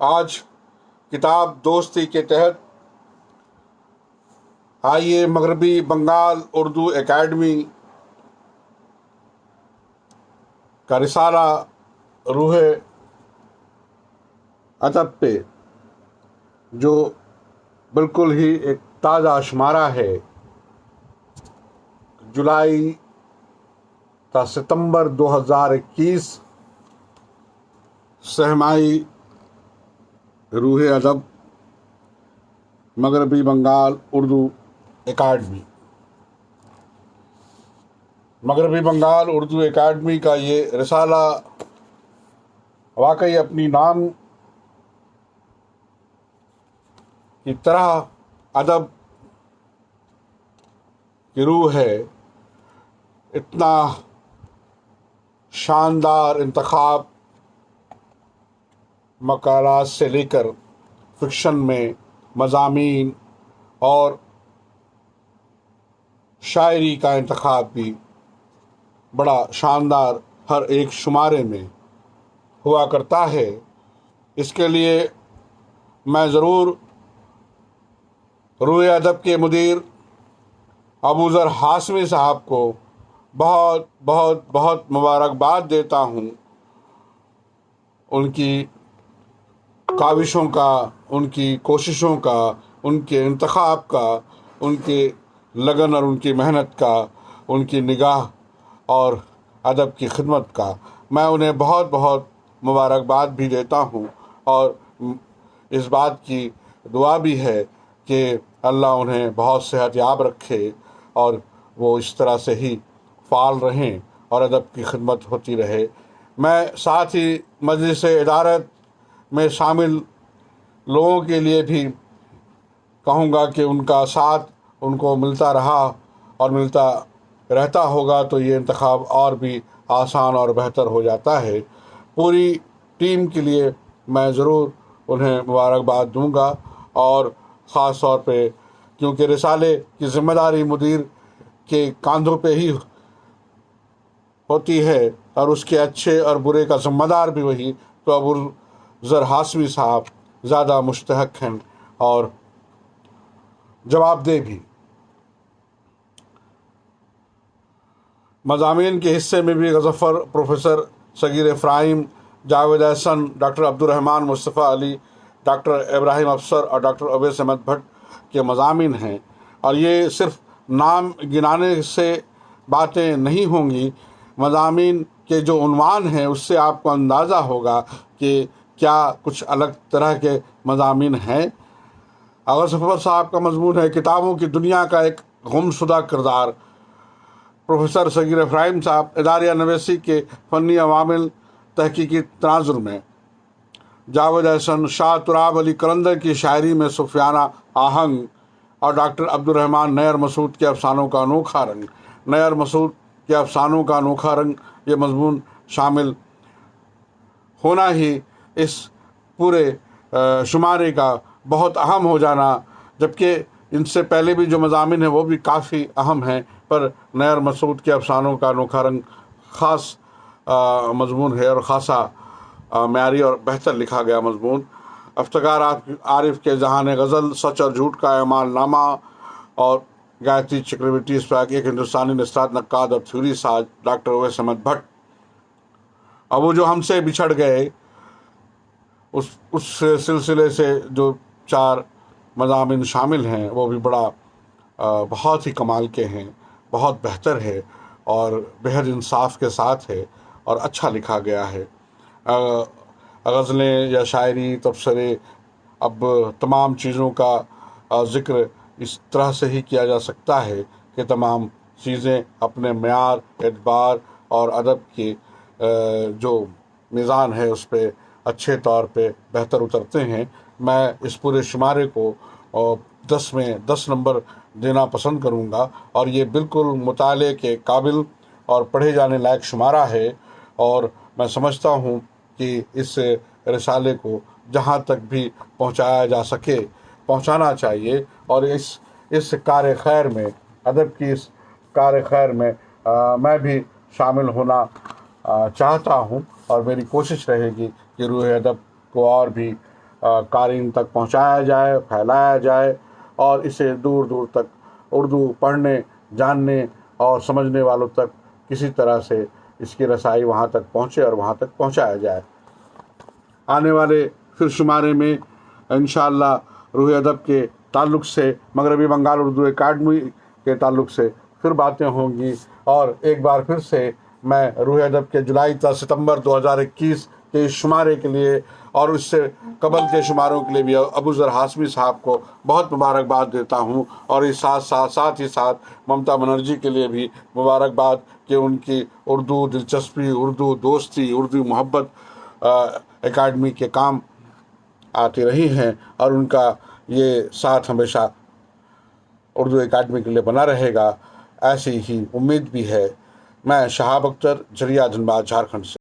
آج کتاب دوستی کے تحت آئیے مغربی بنگال اردو اکیڈمی کا رسالہ روح ادب پہ، جو بالکل ہی ایک تازہ شمارہ ہے، جولائی تا ستمبر 2021، سہمائی روح ادب مغربی بنگال اردو اکیڈمی۔ مغربی بنگال اردو اکیڈمی کا یہ رسالہ واقعی اپنی نام کی طرح ادب کی روح ہے۔ اتنا شاندار انتخاب مقالات سے لے کر فکشن میں مضامین اور شاعری کا انتخاب بھی بڑا شاندار ہر ایک شمارے میں ہوا کرتا ہے۔ اس کے لیے میں ضرور روح ادب کے مدیر ابوذر ہاشمی صاحب کو بہت بہت بہت مبارکباد دیتا ہوں، ان کی کاوشوں کا، ان کی کوششوں کا، ان کے انتخاب کا، ان کے لگن اور ان کی محنت کا، ان کی نگاہ اور ادب کی خدمت کا میں انہیں بہت بہت مبارکباد بھی دیتا ہوں، اور اس بات کی دعا بھی ہے کہ اللہ انہیں بہت صحت یاب رکھے اور وہ اس طرح سے ہی فعال رہیں اور ادب کی خدمت ہوتی رہے۔ میں ساتھ ہی مجلس ادارت میں شامل لوگوں کے لیے بھی کہوں گا کہ ان کا ساتھ ان کو ملتا رہا اور ملتا رہتا ہوگا تو یہ انتخاب اور بھی آسان اور بہتر ہو جاتا ہے۔ پوری ٹیم کے لیے میں ضرور انہیں مبارکباد دوں گا، اور خاص طور پہ کیونکہ رسالے کی ذمہ داری مدیر کے کاندھوں پہ ہی ہوتی ہے اور اس کے اچھے اور برے کا ذمہ دار بھی وہی، تو ابوذر ہاشمی صاحب زیادہ مستحق ہیں اور جواب دہ بھی۔ مضامین کے حصے میں بھی غضنفر، پروفیسر صغیر افراہیم، جاوید احسن، ڈاکٹر عبدالرحمن مصطفیٰ علی، ڈاکٹر ابراہیم افسر اور ڈاکٹر اویس احمد بھٹ کے مضامین ہیں، اور یہ صرف نام گنانے سے باتیں نہیں ہوں گی۔ مضامین کے جو عنوان ہیں اس سے آپ کو اندازہ ہوگا کہ کیا کچھ الگ طرح کے مضامین ہیں۔ غضنفر صاحب کا مضمون ہے کتابوں کی دنیا کا ایک گمشدہ کردار۔ پروفیسر صغیر افراہیم صاحب اداریہ نویسی کے فنی عوامل تحقیقی تناظر میں۔ جاوید احسن شاہ تراب علی قلندر کی شاعری میں صوفیانہ آہنگ، اور ڈاکٹر عبدالرحمن نیئر مسعود کے افسانوں کا انوکھا رنگ۔ نیئر مسعود کے افسانوں کا انوکھا رنگ یہ مضمون شامل ہونا ہی اس پورے شمارے کا بہت اہم ہو جانا، جبکہ ان سے پہلے بھی جو مضامین ہیں وہ بھی کافی اہم ہیں، پر نیئر مسعود کے افسانوں کا انوکھا رنگ خاص مضمون ہے اور خاصا معیاری اور بہتر لکھا گیا مضمون۔ افتخار عارف کے جہان غزل، سچ اور جھوٹ کا اعمال نامہ، اور گایتری چکرورتی اسپاک ایک ہندوستانی نثرات نقاد اور تھیوری ساز، ڈاکٹر اویس احمد بھٹ۔ اب وہ جو ہم سے بچھڑ گئے، اس سلسلے سے جو 4 مضامین شامل ہیں وہ بھی بہت ہی کمال کے ہیں، بہت بہتر ہے اور بہت انصاف کے ساتھ ہے اور اچھا لکھا گیا ہے۔ غزلیں یا شاعری، تبصرے، اب تمام چیزوں کا ذکر اس طرح سے ہی کیا جا سکتا ہے کہ تمام چیزیں اپنے معیار، اعتبار اور ادب کی جو میزان ہے اس پہ اچھے طور پہ بہتر اترتے ہیں۔ میں اس پورے شمارے کو 10 میں 10 نمبر دینا پسند کروں گا، اور یہ بالکل مطالعے کے قابل اور پڑھے جانے لائق شمارہ ہے، اور میں سمجھتا ہوں کہ اس رسالے کو جہاں تک بھی پہنچایا جا سکے پہنچانا چاہیے، اور اس کار خیر میں، ادب کی اس کار خیر میں میں بھی شامل ہونا چاہتا ہوں، اور میری کوشش رہے گی کہ روح ادب کو اور بھی قارئین تک پہنچایا جائے، پھیلایا جائے، اور اسے دور دور تک اردو پڑھنے، جاننے اور سمجھنے والوں تک کسی طرح سے اس کی رسائی وہاں تک پہنچے اور وہاں تک پہنچایا جائے۔ آنے والے پھر شمارے میں انشاءاللہ روح ادب کے تعلق سے، مغربی بنگال اردو اکیڈمی کے تعلق سے پھر باتیں ہوں گی، اور ایک بار پھر سے میں روح ادب کے جولائی تا ستمبر 2021 کے اس شمارے کے لیے اور اس سے قبل کے شماروں کے لیے بھی ابو ذر ہاشمی صاحب کو بہت مبارکباد دیتا ہوں، اور اس ساتھ ہی ممتا بنرجی کے لیے بھی مبارکباد کہ ان کی اردو دلچسپی، اردو دوستی، اردو محبت اکیڈمی کے کام آتی رہی ہیں، اور ان کا یہ ساتھ ہمیشہ اردو اکیڈمی کے لیے بنا رہے گا، ایسی ہی امید بھی ہے۔ میں شہاب اختر، جھریا دھنباد، جھارکھنڈ سے۔